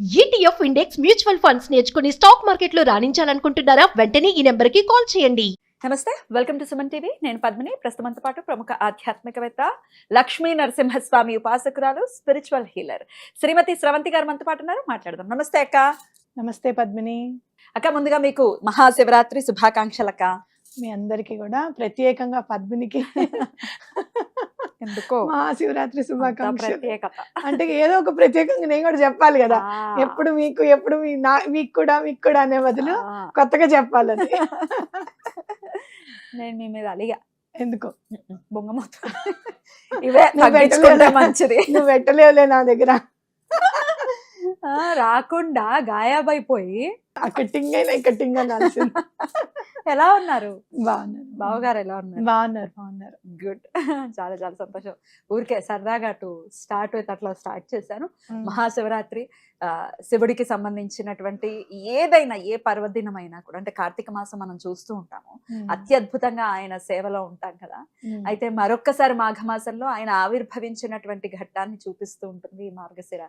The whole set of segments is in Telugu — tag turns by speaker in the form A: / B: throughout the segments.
A: ఈటీఎఫ్ ఇండెక్స్ మ్యూచువల్ ఫండ్స్ నేర్చుకుని స్టాక్ మార్కెట్లో రాణించాలనుకుంటున్నారా? వెంటనే ఈ నెంబర్కి కాల్ చేయండి.
B: నమస్తే, వెల్కమ్ టు సుమన్ టీవీ. నేను పద్మిని. ప్రస్తుతంతో పాటు ప్రముఖ ఆధ్యాత్మికవేత్త, లక్ష్మీ నరసింహస్వామి ఉపాసకురాలు, స్పిరిచువల్ హీలర్ శ్రీమతి స్రవంతి గారు మనతో పాటు ఉన్నారు. మాట్లాడదాం. నమస్తే అక్క.
C: నమస్తే పద్మిని.
B: అక్క, ముందుగా మీకు మహాశివరాత్రి శుభాకాంక్షలు అక్క.
C: మీ అందరికి కూడా ప్రత్యేకంగా పద్మినికి
B: ఎందుకో
C: మహాశివరాత్రి శుభాకాంక్షలు.
B: ప్రత్యేకత
C: అంటే ఏదో ఒక ప్రత్యేకంగా నేను కూడా చెప్పాలి కదా. ఎప్పుడు ఎప్పుడు మీకు కూడా అనే బదులు కొత్తగా చెప్పాలని.
B: నేను మీ మీద అలిగా.
C: ఎందుకో
B: బొంగమూత ఇవే తగ్గించుకుంటే మంచిది.
C: నువ్వు పెట్టలేవులే నా దగ్గర.
B: రాకుండా గాయాబైపోయి
C: ఆ కట్టింగ్ అయినా కట్టింగ్ అనాల్సింది.
B: ఎలా ఉన్నారు?
C: బాగున్నారు.
B: బావగారు ఎలా ఉన్నారు?
C: బాగున్నారు.
B: గుడ్. చాలా చాలా సంతోషం. ఊరికే సరదాగా స్టార్ట్ చేశాను. మహాశివరాత్రి శివుడికి సంబంధించినటువంటి ఏదైనా ఏ పర్వదినమైనా కూడా, అంటే కార్తీక మాసం మనం చూస్తూ ఉంటాము, అత్యద్భుతంగా ఆయన సేవలో ఉంటాం కదా. అయితే మరొక్కసారి మాఘమాసంలో ఆయన ఆవిర్భవించినటువంటి ఘట్టాన్ని చూపిస్తూ ఉంటుంది ఈ మార్గశిర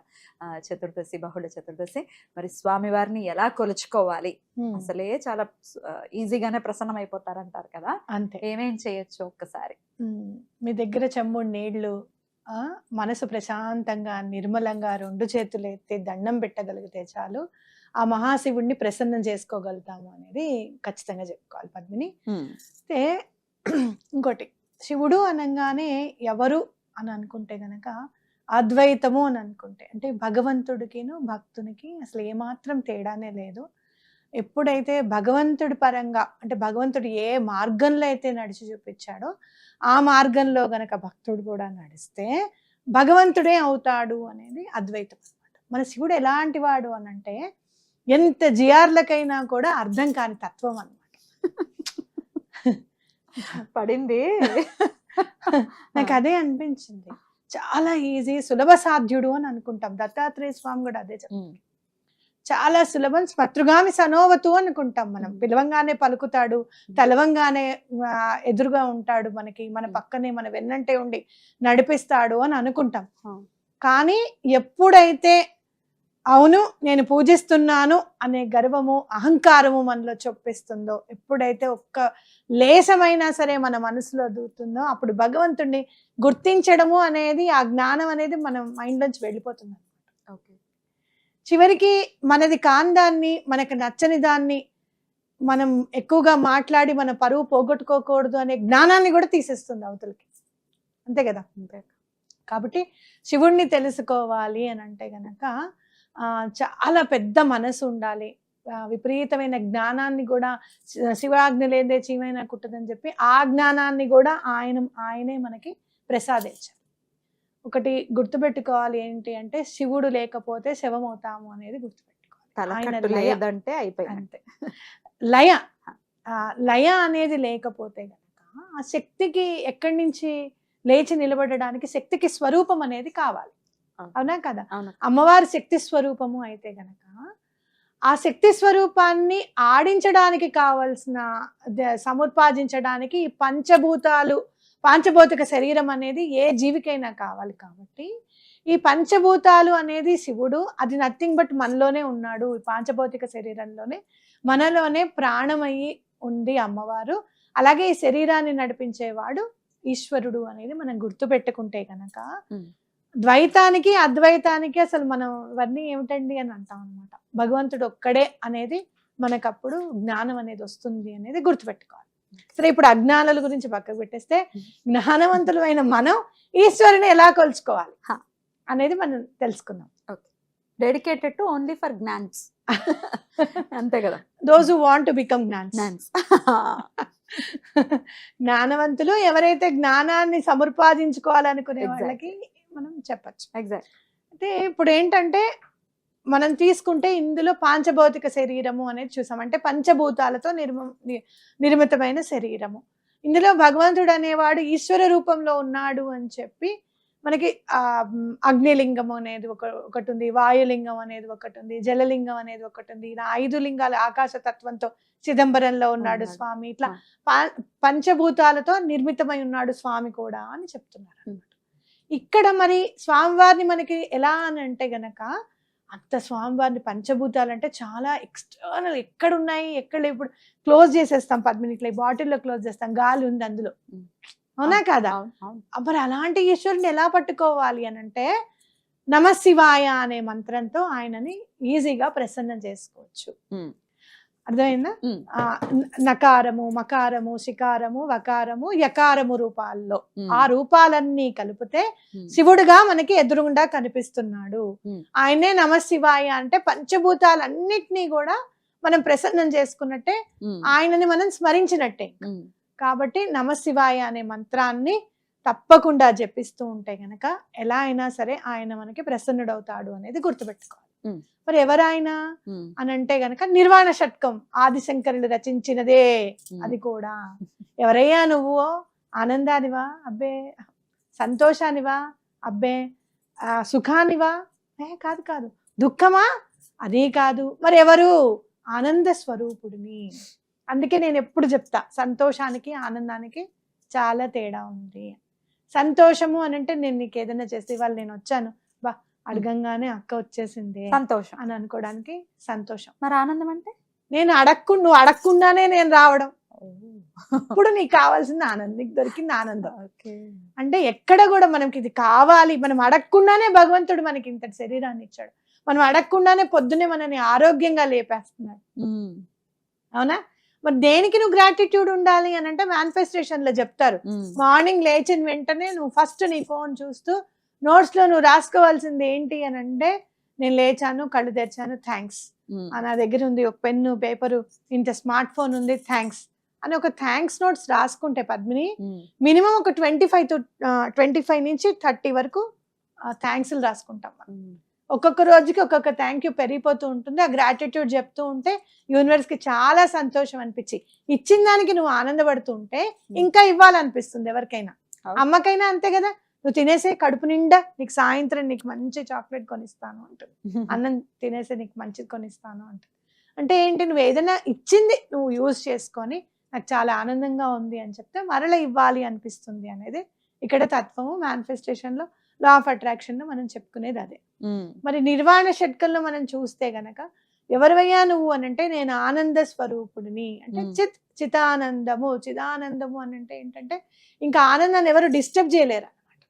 B: చతుర్దశి, బహుళ చతుర్దశి. మరి స్వామివారిని ఎలా కొలుచుకోవాలి, అసలే చాలా ఈజీగానే ప్రసన్నం అయిపోతారంటారు కదా.
C: అంతే.
B: ఏమేం చేయొచ్చు ఒక్కసారి?
C: మీ దగ్గర చెమ్ముడు నీళ్లు, మనసు ప్రశాంతంగా నిర్మలంగా 2 చేతులు ఎత్తి దండం పెట్టగలిగితే చాలు ఆ మహాశివుడిని ప్రసన్నం చేసుకోగలుగుతాము అనేది ఖచ్చితంగా చెప్పుకోవాలి పద్మిని. అయితే ఇంకోటి, శివుడు అనగానే ఎవరు అని అనుకుంటే గనక అద్వైతము అని అనుకుంటే, అంటే భగవంతుడికిను భక్తునికి అసలు ఏమాత్రం తేడానే లేదు. ఎప్పుడైతే భగవంతుడి పరంగా, అంటే భగవంతుడు ఏ మార్గంలో అయితే నడిచి చూపించాడో ఆ మార్గంలో గనక భక్తుడు కూడా నడిస్తే భగవంతుడే అవుతాడు అనేది అద్వైతం అన్నమాట. మన శివుడు ఎలాంటి వాడు అని అంటే, ఎంత జిఆర్లకైనా కూడా అర్థం కాని తత్వం అన్నమాట.
B: పడింది.
C: నాకు అదే అనిపించింది. చాలా ఈజీ, సులభ సాధ్యుడు అని అనుకుంటాం. దత్తాత్రేయ స్వామి కూడా అదే చెప్తారు. చాలా సులభం, స్మతృగామి సనోవతు అనుకుంటాం మనం. పిలవంగానే పలుకుతాడు, తలవంగానే ఎదురుగా ఉంటాడు, మన పక్కనే మన వెన్నంటే ఉండి నడిపిస్తాడు అని అనుకుంటాం. కానీ ఎప్పుడైతే అవును నేను పూజిస్తున్నాను అనే గర్వము, అహంకారము మనలో చొప్పిస్తుందో, ఎప్పుడైతే ఒక్క లేశమైనా సరే మన మనసులో దూరుతుందో, అప్పుడు భగవంతుడిని గుర్తించడము అనేది, ఆ జ్ఞానం అనేది మన మైండ్ నుంచి వెళ్ళిపోతుంది. చివరికి మనది కాని దాన్ని, మనకు నచ్చని దాన్ని మనం ఎక్కువగా మాట్లాడి మన పరువు పోగొట్టుకోకూడదు అనే జ్ఞానాన్ని కూడా తీసేస్తుంది అవతలకి. అంతే కదా. కాబట్టి శివుణ్ణి తెలుసుకోవాలి అని అంటే గనక చాలా పెద్ద మనసు ఉండాలి, విపరీతమైన జ్ఞానాన్ని కూడా, శివాజ్ఞ లేదే చీమైనా కుట్టదని చెప్పి ఆ జ్ఞానాన్ని కూడా ఆయనే మనకి ప్రసాదించారు. ఒకటి గుర్తుపెట్టుకోవాలి, ఏంటి అంటే శివుడు లేకపోతే శవం అవుతాము అనేది గుర్తుపెట్టుకోవాలి.
B: అంతే.
C: లయ అనేది లేకపోతే గనక ఆ శక్తికి ఎక్కడి నుంచి లేచి నిలబడడానికి శక్తికి స్వరూపం అనేది కావాలి. అవునా కదా. అమ్మవారి శక్తి స్వరూపము అయితే గనక ఆ శక్తి స్వరూపాన్ని ఆడించడానికి కావలసిన, సముత్పాదించడానికి ఈ పంచభౌతిక శరీరం అనేది ఏ జీవికైనా కావాలి. కాబట్టి ఈ పంచభూతాలు అనేది శివుడు, అది నథింగ్ బట్ మనలోనే ఉన్నాడు. ఈ పాంచభౌతిక శరీరంలోనే మనలోనే ప్రాణమయ్యి ఉంది అమ్మవారు. అలాగే ఈ శరీరాన్ని నడిపించేవాడు ఈశ్వరుడు అనేది మనం గుర్తు పెట్టుకుంటే కనుక, ద్వైతానికి అద్వైతానికి అసలు మనం ఇవన్నీ ఏమిటండి అని అంటాం అనమాట. భగవంతుడు ఒక్కడే అనేది మనకప్పుడు జ్ఞానం అనేది వస్తుంది అనేది గుర్తుపెట్టుకోవాలి. సరే, ఇప్పుడు అజ్ఞానుల గురించి పక్కకు పెట్టేస్తే, జ్ఞానవంతులు అయిన మనం ఈశ్వరుని ఎలా కొలుచుకోవాలి అనేది మనం తెలుసుకుందాం.
B: డెడికేటెడ్ టు ఓన్లీ ఫర్ జ్ఞాన్స్. అంతే కదా.
C: Those who want to become జ్ఞాన్స్. జ్ఞానవంతులు ఎవరైతే జ్ఞానాన్ని సముపాదించుకోవాలనుకునే వాళ్ళకి మనం చెప్పచ్చు.
B: ఎగ్జాక్ట్.
C: అయితే ఇప్పుడు ఏంటంటే, మనం తీసుకుంటే ఇందులో పాంచభౌతిక శరీరము అనేది చూసాం. అంటే పంచభూతాలతో నిర్మితమైన శరీరము. ఇందులో భగవంతుడు అనేవాడు ఈశ్వర రూపంలో ఉన్నాడు అని చెప్పి మనకి అగ్నిలింగం అనేది ఒకటి ఉంది, వాయులింగం అనేది ఒకటి ఉంది, జలలింగం అనేది ఒకటి ఉంది. ఇలా 5 లింగాలు, ఆకాశతత్వంతో చిదంబరంలో ఉన్నాడు స్వామి. ఇట్లా పంచభూతాలతో నిర్మితమై ఉన్నాడు స్వామి కూడా అని చెప్తున్నారు. ఇక్కడ మరి స్వామివారిని మనకి ఎలా అని అంటే గనక అంత స్వామివారిని పంచభూతాలంటే చాలా ఎక్స్టర్నల్, ఎక్కడున్నాయి ఎక్కడ ఇప్పుడు క్లోజ్ చేసేస్తాం పద్మినిట్లో, బాటిల్లో క్లోజ్ చేస్తాం, గాలి ఉంది అందులో, అవునా కాదా? మరి అలాంటి ఈశ్వరుని ఎలా పట్టుకోవాలి అని అంటే నమశివాయ అనే మంత్రంతో ఆయనని ఈజీగా ప్రసన్నం చేసుకోవచ్చు. అర్థమైందా? నకారము, మకారము, శికారము, వకారము, యకారము రూపాల్లో ఆ రూపాలన్నీ కలిపితే శివుడుగా మనకి ఎదురుగుండా కనిపిస్తున్నాడు. ఆయనే నమశివాయ అంటే పంచభూతాలన్నిటినీ కూడా మనం ప్రసన్నం చేసుకున్నట్టే, ఆయనని మనం స్మరించినట్టే. కాబట్టి నమశివాయ అనే మంత్రాన్ని తప్పకుండా జపిస్తూ ఉంటే గనక ఎలా అయినా సరే ఆయన మనకి ప్రసన్నుడవుతాడు అనేది గుర్తుపెట్టుకోవాలి. మరి ఎవరైనా అని అంటే గనక నిర్వాణ షట్కం ఆదిశంకరుడు రచించినదే అది కూడా. ఎవరయ్యా నువ్వు? ఆనందానివా? అబ్బే. సంతోషానివా? అబ్బే. సుఖానివా? కాదు కాదు. దుఃఖమా? అదే కాదు. మరి ఎవరు? ఆనంద స్వరూపుడిని. అందుకే నేను ఎప్పుడు చెప్తా, సంతోషానికి ఆనందానికి చాలా తేడా ఉంది. సంతోషము అని అంటే నేను నీకు ఏదైనా చేస్తే, ఇవాళ నేను వచ్చాను బా అడగంగానే అక్క వచ్చేసింది సంతోషం అని అనుకోవడానికి సంతోషం.
B: మరి ఆనందం అంటే
C: నేను నువ్వు అడగకుండానే నేను రావడం. ఇప్పుడు నీకు కావాల్సింది ఆనందం, నీకు దొరికింది ఆనందం. అంటే ఎక్కడ కూడా మనకి ఇది కావాలి, మనం అడగకుండానే భగవంతుడు మనకి ఇంతటి శరీరాన్ని ఇచ్చాడు, మనం అడగకుండానే పొద్దునే మనని ఆరోగ్యంగా లేపేస్తున్నాడు. అవునా? మరి దేనికి నువ్వు గ్రాటిట్యూడ్ ఉండాలి అని అంటే మేనిఫెస్టేషన్ లో చెప్తారు, మార్నింగ్ లేచిన వెంటనే నువ్వు ఫస్ట్ నీ ఫోన్ చూస్తూ నోట్స్ లో నువ్వు రాసుకోవాల్సింది ఏంటి అని అంటే, నేను లేచాను, కళ్ళు తెరిచాను, థ్యాంక్స్. నా దగ్గర ఉంది ఒక పెన్ను, పేపరు, ఇంత స్మార్ట్ ఫోన్ ఉంది, థ్యాంక్స్ అని ఒక థ్యాంక్స్ నోట్స్ రాసుకుంటే పద్మిని మినిమం ఒక 25 నుంచి 30 వరకు థ్యాంక్స్లు రాసుకుంటాం. ఒక్కొక్క రోజుకి ఒక్కొక్క థ్యాంక్ యూ పెరిగిపోతూ ఉంటుంది. ఆ గ్రాటిట్యూడ్ చెప్తూ ఉంటే యూనివర్స్ కి చాలా సంతోషం అనిపించి, ఇచ్చిన దానికి నువ్వు ఆనందపడుతూ ఉంటే ఇంకా ఇవ్వాలనిపిస్తుంది ఎవరికైనా. అమ్మకైనా అంతే కదా, నువ్వు తినేసే కడుపు నిండా, నీకు సాయంత్రం నీకు మంచి చాక్లెట్ కొనిస్తాను అంటుంది, అన్నం తినేసే నీకు మంచిది కొనిస్తాను అంటుంది. అంటే ఏంటి, నువ్వు ఏదైనా ఇచ్చింది నువ్వు యూజ్ చేసుకొని నాకు చాలా ఆనందంగా ఉంది అని చెప్తే మరల ఇవ్వాలి అనిపిస్తుంది అనేది ఇక్కడ తత్వము. మేనిఫెస్టేషన్ లో, లా ఆఫ్ అట్రాక్షన్ లో మనం చెప్పుకునేది అదే. మరి నిర్వాణ షట్కంలో మనం చూస్తే గనక ఎవరివయ్యా నువ్వు అని అంటే, నేను ఆనంద స్వరూపుడిని అంటే చిదానందము అని అంటే ఏంటంటే ఇంకా ఆనందాన్ని ఎవరు డిస్టర్బ్ చేయలేరు అనమాట.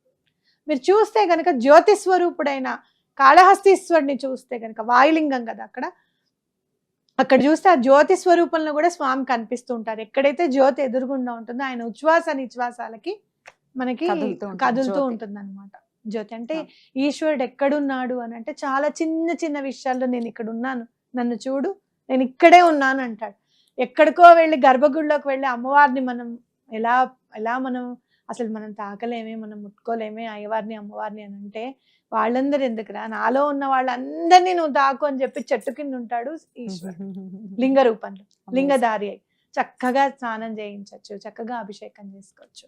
C: మీరు చూస్తే గనక జ్యోతి స్వరూపుడైన కాళహస్తీశ్వరుని చూస్తే గనక, వాయులింగం కదా అక్కడ చూస్తే ఆ జ్యోతి స్వరూపంలో కూడా స్వామి కనిపిస్తూ ఉంటారు. ఎక్కడైతే జ్యోతి ఎదురుగుండా ఉంటుందో ఆయన ఉచ్ఛ్వాస నిశ్వాసాలకి మనకి కదులుతూ ఉంటుంది అనమాట జ్యోతి. అంటే ఈశ్వరుడు ఎక్కడున్నాడు అని అంటే చాలా చిన్న చిన్న విషయాల్లో, నేను ఇక్కడ ఉన్నాను, నన్ను చూడు, నేను ఇక్కడే ఉన్నాను అంటాడు. ఎక్కడికో వెళ్ళి గర్భగుడిలోకి వెళ్ళి అమ్మవారిని మనం ఎలా మనం అసలు మనం తాకలేమే, మనం ముట్టుకోలేమే అయ్యవారిని అమ్మవారిని అని అంటే, వాళ్ళందరూ ఎందుకురా, నాలో ఉన్న వాళ్ళందరినీ నువ్వు తాకు అని చెప్పి చెట్టు కింద ఉంటాడు ఈశ్వరుడు లింగ రూపంలో, లింగధారి అయి. చక్కగా స్నానం చేయించవచ్చు, చక్కగా అభిషేకం చేసుకోవచ్చు.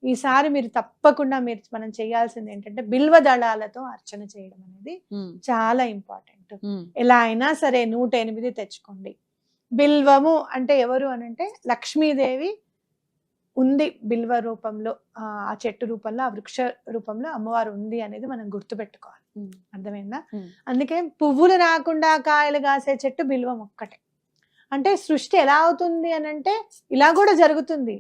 C: ఈసారి మీరు తప్పకుండా మనం చేయాల్సింది ఏంటంటే బిల్వ దళాలతో అర్చన చేయడం అనేది చాలా ఇంపార్టెంట్. ఎలా అయినా సరే 108 తెచ్చుకోండి. బిల్వము అంటే ఎవరు అని అంటే లక్ష్మీదేవి ఉంది బిల్వ రూపంలో, ఆ చెట్టు రూపంలో, ఆ వృక్ష రూపంలో అమ్మవారు ఉంది అనేది మనం గుర్తుపెట్టుకోవాలి. అర్థమైందా? అందుకే పువ్వులు రాకుండా కాయలు కాసే చెట్టు బిల్వం ఒక్కటే. అంటే సృష్టి ఎలా అవుతుంది అని అంటే ఇలా కూడా జరుగుతుంది.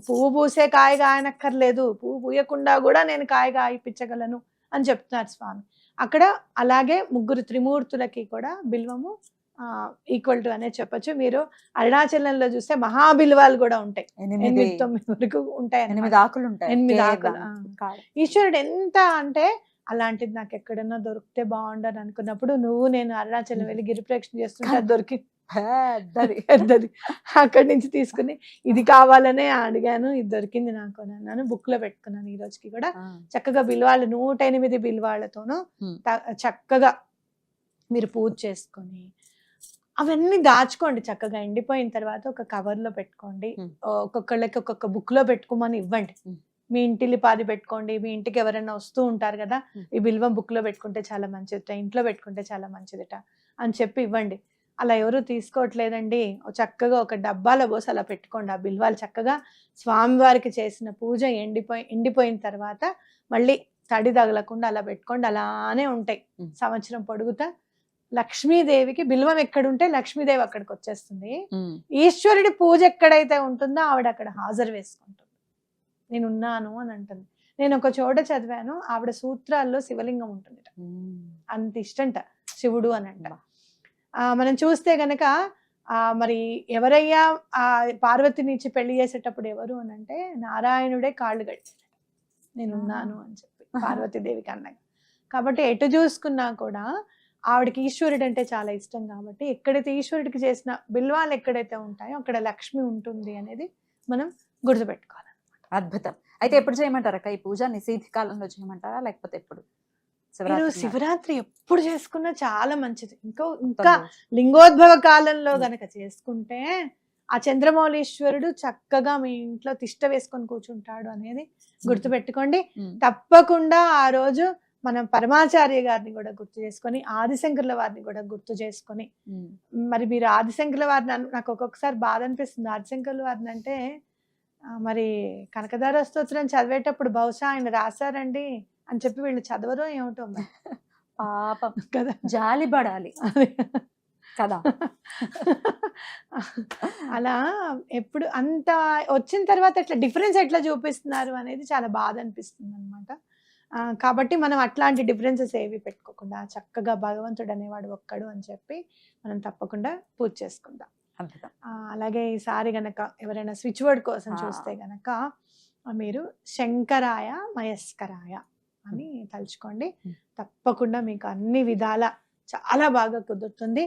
C: పువ్వు పూసే కాయ కాయనక్కర్లేదు, పువ్వు పూయకుండా కూడా నేను కాయ కాయిపించగలను అని చెప్తున్నారు స్వామి అక్కడ. అలాగే 3 త్రిమూర్తులకి కూడా బిల్వము ఈక్వల్ టు అనే చెప్పచ్చు. మీరు అరుణాచలంలో చూస్తే మహాబిల్వాలు కూడా ఉంటాయి, 8-9 వరకు ఉంటాయి, 8 ఆకులు ఉంటాయి. ఈశ్వరుడు ఎంత అంటే అలాంటిది నాకు ఎక్కడన్నా దొరికితే బాగుండని అనుకున్నప్పుడు నేను అరుణాచలం వెళ్ళి గిరిప్రదక్షిణ చేస్తుంటే దొరికి పెద్దది అక్కడి నుంచి తీసుకుని ఇది కావాలనే అడిగాను, ఇది దొరికింది నాకు అని అన్నాను, బుక్ లో పెట్టుకున్నాను. ఈ రోజుకి కూడా చక్కగా బిల్వాళ్ళు 108 బిల్వాళ్లతోనూ చక్కగా మీరు పూజ చేసుకొని అవన్నీ దాచుకోండి. చక్కగా ఎండిపోయిన తర్వాత ఒక కవర్ లో పెట్టుకోండి, ఒక్కొక్కళ్ళకి ఒక్కొక్క బుక్ లో పెట్టుకోమని ఇవ్వండి. మీ ఇంటిల్లి పాది పెట్టుకోండి, మీ ఇంటికి ఎవరైనా వస్తూ ఉంటారు కదా, ఈ బిల్వం బుక్ లో పెట్టుకుంటే చాలా మంచిదిట, ఇంట్లో పెట్టుకుంటే చాలా మంచిదిట అని చెప్పి ఇవ్వండి. అలా ఎవరు తీసుకోవట్లేదండి, చక్కగా ఒక డబ్బాలో పోసి అలా పెట్టుకోండి. ఆ బిల్వాలు చక్కగా స్వామివారికి చేసిన పూజ ఎండిపోయిన తర్వాత మళ్ళీ తడి తగలకుండా అలా పెట్టుకోండి. అలానే ఉంటాయి సంవత్సరం పొడుగుతా లక్ష్మీదేవికి బిల్వం ఎక్కడుంటే లక్ష్మీదేవి అక్కడికి వచ్చేస్తుంది. ఈశ్వరుడి పూజ ఎక్కడైతే ఉంటుందో ఆవిడ అక్కడ హాజరు వేసుకుంటుంది. నేను ఉన్నాను అని అంటుంది. నేను ఒక చోట చదివాను, ఆవిడ సూత్రాల్లో శివలింగం ఉంటుంది, అంత ఇష్టంట శివుడు అని అంట. మనం చూస్తే గనక మరి ఎవరయ్యా ఆ పార్వతిని ఇచ్చి పెళ్లి చేసేటప్పుడు ఎవరు అని అంటే నారాయణుడే కాళ్ళు గడిచాడు, నేనున్నాను అని చెప్పి పార్వతీదేవికి అన్నగా. కాబట్టి ఎటు చూసుకున్నా కూడా ఆవిడకి ఈశ్వరుడు అంటే చాలా ఇష్టం. కాబట్టి ఎక్కడైతే ఈశ్వరుడికి చేసిన బిల్వాలు ఎక్కడైతే ఉంటాయో అక్కడ లక్ష్మి ఉంటుంది అనేది మనం గుర్తుపెట్టుకోవాలి.
B: అద్భుతం. అయితే ఎప్పుడు చేయమంటారు అక్క ఈ పూజ? నిశీధి కాలంలో చేయమంటారా లేకపోతే ఎప్పుడు?
C: మీరు శివరాత్రి ఎప్పుడు చేసుకున్నా చాలా మంచిది. ఇంకా లింగోద్భవ కాలంలో గనక చేసుకుంటే ఆ చంద్రమౌళీశ్వరుడు చక్కగా మీ ఇంట్లో తిష్ట వేసుకొని కూర్చుంటాడు అనేది గుర్తుపెట్టుకోండి. తప్పకుండా ఆ రోజు మనం పరమాచార్య గారిని కూడా గుర్తు చేసుకొని, ఆదిశంకర్ల వారిని కూడా గుర్తు చేసుకొని, మరి మీరు ఆదిశంకర్ల వారిని నాకు ఒక్కొక్కసారి బాధ అనిపిస్తుంది. ఆదిశంకర్ల వారిని అంటే మరి కనకదార స్తోత్రం చదివేటప్పుడు బహుశా ఆయన రాశారండి అని చెప్పి వీళ్ళు చదవరో ఏమిటో
B: పాపం
C: కదా,
B: జాలి పడాలి కదా.
C: అలా ఎప్పుడు అంత వచ్చిన తర్వాత ఎట్లా డిఫరెన్స్ ఎట్లా చూపిస్తున్నారు అనేది చాలా బాధ అనిపిస్తుంది అనమాట. కాబట్టి మనం అట్లాంటి డిఫరెన్సెస్ ఏవి పెట్టుకోకుండా చక్కగా భగవంతుడు అనేవాడు ఒక్కడు అని చెప్పి మనం తప్పకుండా పూజ చేసుకుందాం. అలాగే ఈసారి గనక ఎవరైనా స్విచ్ వర్డ్ కోసం చూస్తే గనక మీరు శంకరాయ మయస్కరాయ అని తలుచుకోండి. తప్పకుండా మీకు అన్ని విధాల చాలా బాగా కుదురుతుంది.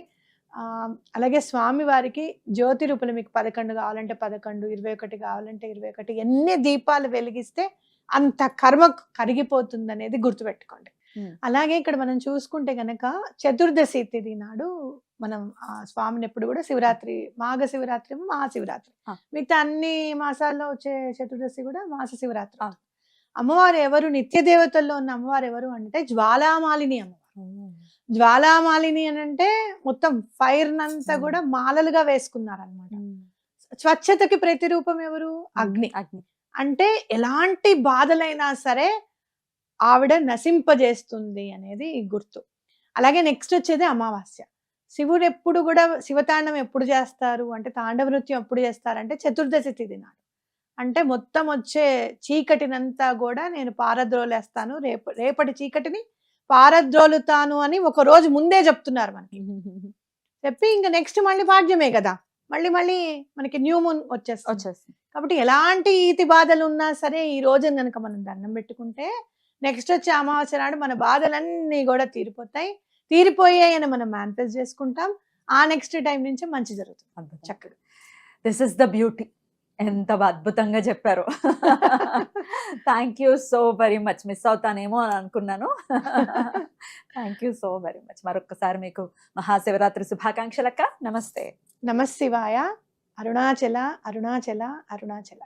C: అలాగే స్వామి వారికి జ్యోతి రూపంలో మీకు 11 కావాలంటే 11, 21 కావాలంటే 21, ఎన్ని దీపాలు వెలిగిస్తే అంత కర్మ కరిగిపోతుంది అనేది గుర్తుపెట్టుకోండి. అలాగే ఇక్కడ మనం చూసుకుంటే గనక చతుర్దశి తిథి నాడు మనం స్వామిని ఎప్పుడు కూడా శివరాత్రి, మాఘ శివరాత్రి, మహాశివరాత్రి, మిగతా అన్ని మాసాల్లో వచ్చే చతుర్దశి కూడా మాస శివరాత్రి. అమ్మవారు ఎవరు? నిత్య దేవతల్లో ఉన్న అమ్మవారు ఎవరు అంటే జ్వాలామాలిని అమ్మవారు. జ్వాలామాలిని అని అంటే మొత్తం ఫైర్ నంతా కూడా మాలలుగా వేసుకున్నారనమాట. స్వచ్ఛతకి ప్రతిరూపం ఎవరు? అగ్ని. అంటే ఎలాంటి బాధలైనా సరే ఆవిడ నశింపజేస్తుంది అనేది గుర్తు. అలాగే నెక్స్ట్ వచ్చేది అమావాస్య. శివుడు ఎప్పుడు కూడా శివతాండవం ఎప్పుడు చేస్తారు అంటే, తాండవ నృత్యం ఎప్పుడు చేస్తారంటే చతుర్దశి తిథి నాడు. అంటే మొత్తం వచ్చే చీకటినంతా కూడా నేను పారద్రోలేస్తాను, రేపటి చీకటిని పారద్రోలుతాను అని ఒక రోజు ముందే చెప్తున్నారు మనకి. చెప్పి ఇంకా నెక్స్ట్ మళ్ళీ పాడ్యమే కదా, మళ్ళీ మనకి న్యూ మూన్ వచ్చేస్తుంది. కాబట్టి ఎలాంటి ఈతి బాధలు ఉన్నా సరే ఈ రోజు కనుక మనం దండం పెట్టుకుంటే నెక్స్ట్ వచ్చే అమావాస్య నాడు మన బాధలన్నీ కూడా తీరిపోయాయని మనం మేనిఫెస్ట్ చేసుకుంటాం. ఆ నెక్స్ట్ టైం నుంచి మంచి జరుగుతుంది చక్కగా.
B: This is the beauty. ఎంత అద్భుతంగా చెప్పారు. Thank you so very much. Miss అవుతానేమో అని అనుకున్నాను. Thank you so very much. మరొకసారి మీకు మహాశివరాత్రి శుభాకాంక్షలక్క. నమస్తే.
C: నమశివాయ. అరుణాచల అరుణాచల అరుణాచల.